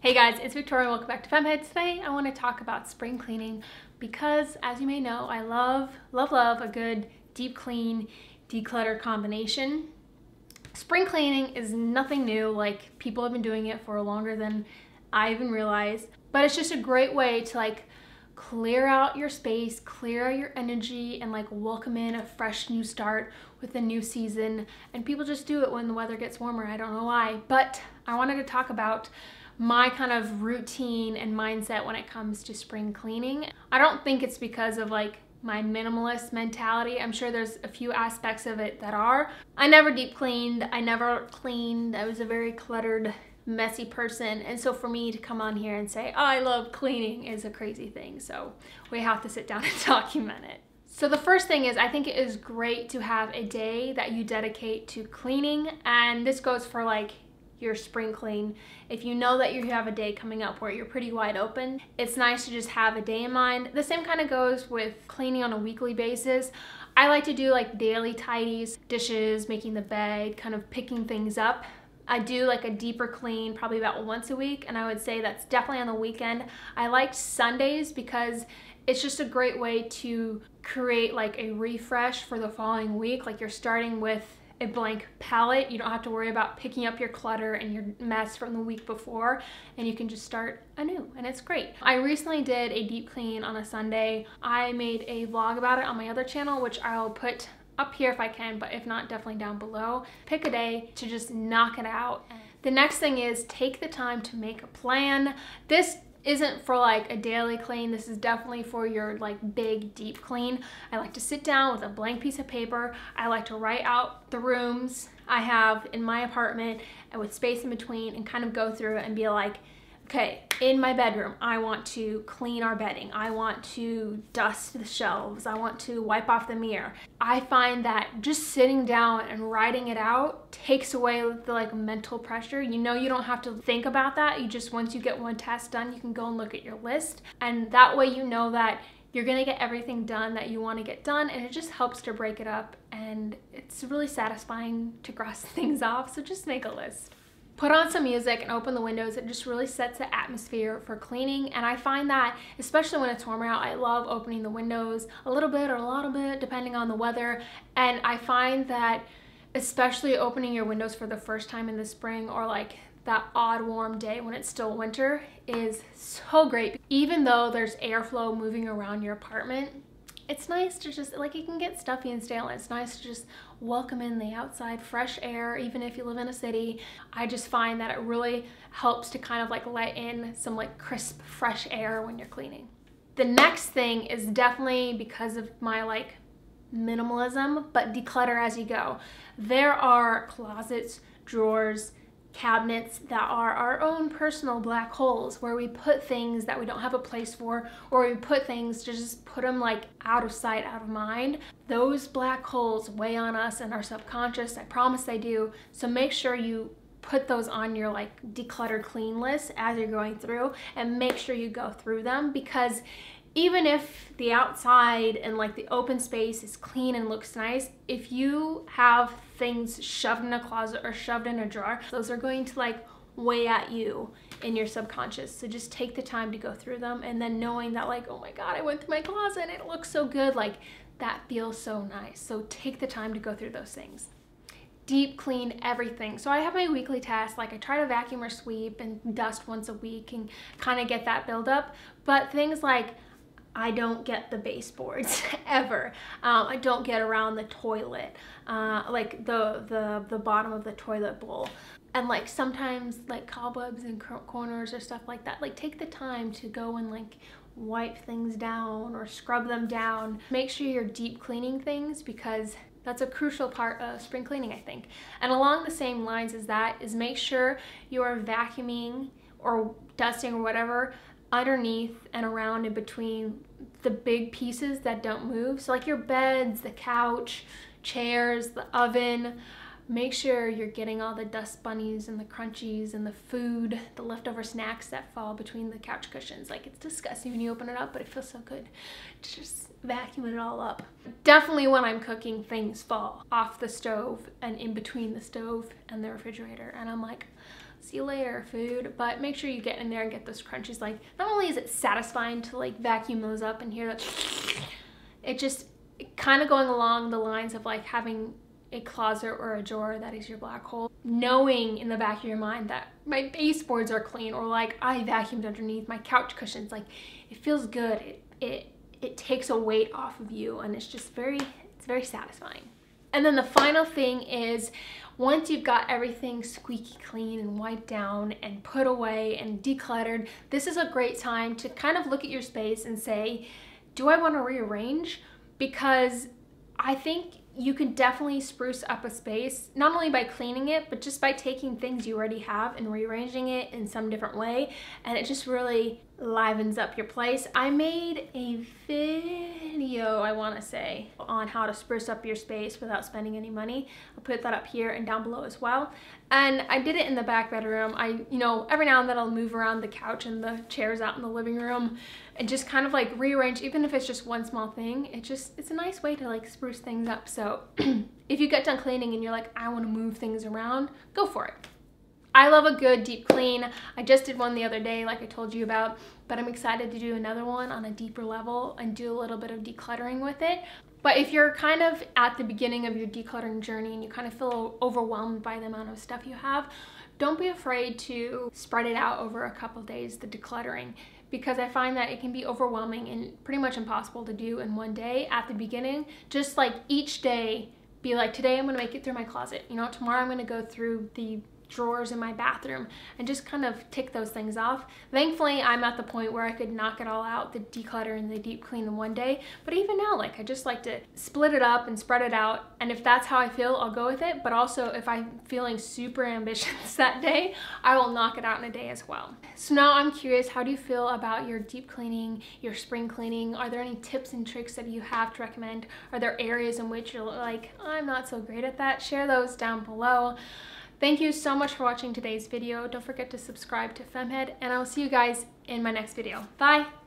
Hey guys, it's Victoria. Welcome back to FemmeHead. Today I want to talk about spring cleaning because, as you may know, I love a good deep clean, declutter combination. Spring cleaning is nothing new. Like, people have been doing it for longer than I even realized, but it's just a great way to clear out your space, clear out your energy, and welcome in a fresh new start with a new season. And people just do it when the weather gets warmer. I don't know why, but I wanted to talk about my kind of routine and mindset when it comes to spring cleaning. I don't think it's because of my minimalist mentality. I'm sure there's a few aspects of it that are. I never deep cleaned. I never cleaned. I was a very cluttered, messy person. And so for me to come on here and say, oh, I love cleaning is a crazy thing. So we have to sit down and document it. So the first thing is, I think it is great to have a day that you dedicate to cleaning. And this goes for your spring clean. If you know that you have a day coming up where you're pretty wide open, it's nice to just have a day in mind. The same kind of goes with cleaning on a weekly basis. I like to do daily tidies, dishes, making the bed, kind of picking things up. I do a deeper clean probably about once a week, and I would say that's definitely on the weekend. I like Sundays because it's just a great way to create a refresh for the following week. You're starting with a blank palette. You don't have to worry about picking up your clutter and your mess from the week before, and you can just start anew, and it's great. I recently did a deep clean on a Sunday. I made a vlog about it on my other channel, which I'll put up here if I can, but if not, definitely down below. Pick a day to just knock it out. The next thing is take the time to make a plan. This isn't for a daily clean. This is definitely for your big deep clean. I like to sit down with a blank piece of paper. I like to write out the rooms I have in my apartment and with space in between, and kind of go through it and be like, okay, in my bedroom, I want to clean our bedding. I want to dust the shelves. I want to wipe off the mirror. I find that just sitting down and writing it out takes away the mental pressure. You don't have to think about that. You just, once you get one task done, you can go and look at your list. And that way you know that you're gonna get everything done that you wanna get done, and it just helps to break it up. And it's really satisfying to cross things off, so just make a list. Put on some music and open the windows. It just really sets the atmosphere for cleaning. And I find that, especially when it's warmer out, I love opening the windows a little bit or a lot bit, depending on the weather. And I find that, especially opening your windows for the first time in the spring, or that odd warm day when it's still winter, is so great. Even though there's airflow moving around your apartment, it's nice to just, it can get stuffy and stale, and it's nice to just welcome in the outside fresh air, even if you live in a city. I just find that it really helps to kind of let in some crisp, fresh air when you're cleaning. The next thing is definitely because of my minimalism, but declutter as you go. There are closets, drawers, cabinets that are our own personal black holes, where we put things that we don't have a place for, or we put things to just put them out of sight, out of mind. Those black holes weigh on us and our subconscious. I promise they do. So make sure you put those on your declutter clean list as you're going through, and make sure you go through them, because even if the outside and the open space is clean and looks nice, if you have things shoved in a closet or shoved in a drawer, those are going to weigh at you in your subconscious. So just take the time to go through them, and then knowing that oh my God, I went through my closet and it looks so good, that feels so nice. So take the time to go through those things. Deep clean everything. So I have my weekly tasks, I try to vacuum or sweep and dust once a week and kind of get that build up. But things I don't get the baseboards ever. I don't get around the toilet, the bottom of the toilet bowl. And sometimes cobwebs and corners or stuff like that. Take the time to go and wipe things down or scrub them down. Make sure you're deep cleaning things, because that's a crucial part of spring cleaning, I think. And along the same lines as that is, make sure you are vacuuming or dusting or whatever underneath and around in between the big pieces that don't move. So your beds, the couch, chairs, the oven. Make sure you're getting all the dust bunnies and the crunchies and the food, the leftover snacks that fall between the couch cushions. It's disgusting when you open it up, but it feels so good to just vacuum it all up. Definitely when I'm cooking, things fall off the stove and in between the stove and the refrigerator, and I'm see you later food, but make sure you get in there and get those crunches. Like, not only is it satisfying to like vacuum those up and hear that, it just kind of going along the lines of like having a closet or a drawer that is your black hole, knowing in the back of your mind that my baseboards are clean, or like I vacuumed underneath my couch cushions. Like, it feels good. It takes a weight off of you, and it's just very satisfying. And then the final thing is, once you've got everything squeaky clean and wiped down and put away and decluttered, this is a great time to kind of look at your space and say, do I want to rearrange? Because I think you can definitely spruce up a space, not only by cleaning it, but just by taking things you already have and rearranging it in some different way. And it just really livens up your place. I made a video, I want to say, on how to spruce up your space without spending any money. I'll put that up here and down below as well. And I did it in the back bedroom. Every now and then I'll move around the couch and the chairs out in the living room and just kind of like rearrange, even if it's just one small thing. It's a nice way to like spruce things up. So if you get done cleaning and you're like, I want to move things around, go for it. I love a good deep clean. I just did one the other day, like I told you about, but I'm excited to do another one on a deeper level and do a little bit of decluttering with it. But if you're kind of at the beginning of your decluttering journey and you kind of feel overwhelmed by the amount of stuff you have, don't be afraid to spread it out over a couple days, the decluttering, because I find that it can be overwhelming and pretty much impossible to do in one day at the beginning. Just like each day, be like, today I'm gonna make it through my closet. Tomorrow I'm gonna go through the drawers in my bathroom and just kind of tick those things off. Thankfully, I'm at the point where I could knock it all out, the declutter and the deep clean in one day. But even now, like, I just like to split it up and spread it out. And if that's how I feel, I'll go with it. But also, if I'm feeling super ambitious that day, I will knock it out in a day as well. So now I'm curious, how do you feel about your deep cleaning, your spring cleaning? Are there any tips and tricks that you have to recommend? Are there areas in which you're like, I'm not so great at that? Share those down below. Thank you so much for watching today's video. Don't forget to subscribe to FemmeHead, and I will see you guys in my next video. Bye!